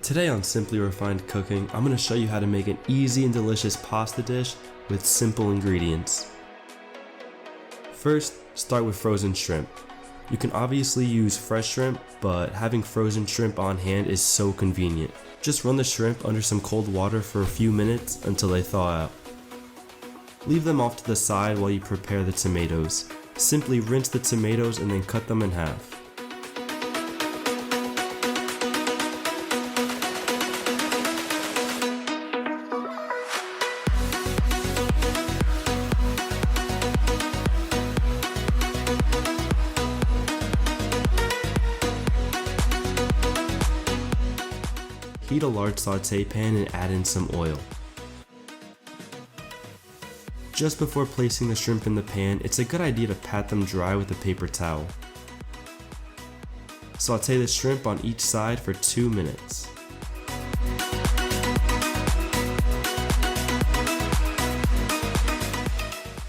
Today on Simply Refined Cooking, I'm going to show you how to make an easy and delicious pasta dish with simple ingredients. First, start with frozen shrimp. You can obviously use fresh shrimp, but having frozen shrimp on hand is so convenient. Just run the shrimp under some cold water for a few minutes until they thaw out. Leave them off to the side while you prepare the tomatoes. Simply rinse the tomatoes and then cut them in half. Heat a large saute pan and add in some oil. Just before placing the shrimp in the pan, it's a good idea to pat them dry with a paper towel. Saute the shrimp on each side for 2 minutes.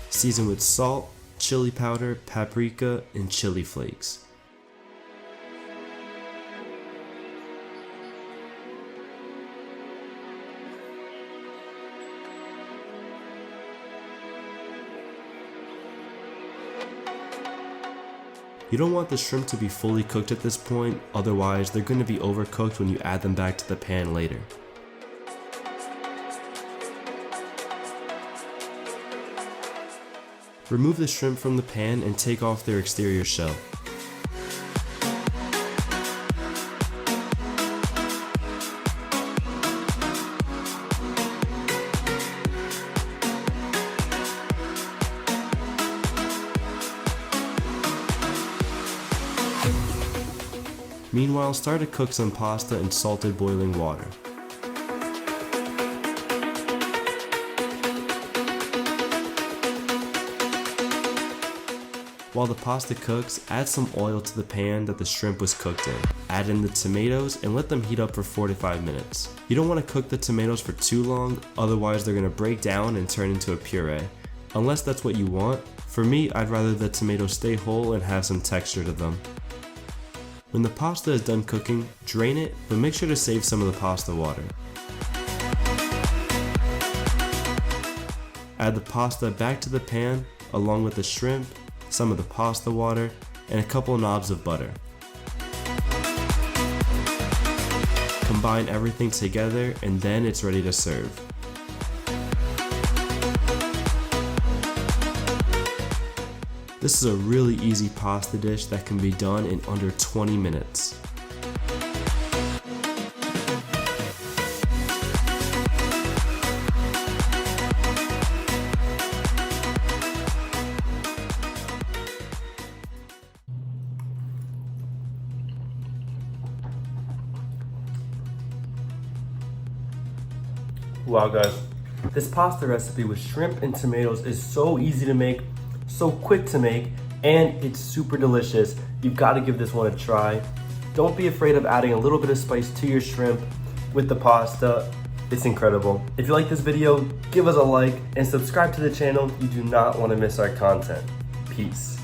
Season with salt, chili powder, paprika, and chili flakes. You don't want the shrimp to be fully cooked at this point, otherwise they're going to be overcooked when you add them back to the pan later. Remove the shrimp from the pan and take off their exterior shell. Meanwhile, start to cook some pasta in salted boiling water. While the pasta cooks, add some oil to the pan that the shrimp was cooked in. Add in the tomatoes and let them heat up for 4 to 5 minutes. You don't want to cook the tomatoes for too long, otherwise they're going to break down and turn into a puree. Unless that's what you want. For me, I'd rather the tomatoes stay whole and have some texture to them. When the pasta is done cooking, drain it, but make sure to save some of the pasta water. Add the pasta back to the pan, along with the shrimp, some of the pasta water, and a couple knobs of butter. Combine everything together, and then it's ready to serve. This is a really easy pasta dish that can be done in under 20 minutes. Wow guys, this pasta recipe with shrimp and tomatoes is so easy to make, so quick to make, and it's super delicious. You've got to give this one a try. Don't be afraid of adding a little bit of spice to your shrimp with the pasta. It's incredible. If you like this video, give us a like and subscribe to the channel. You do not want to miss our content. Peace.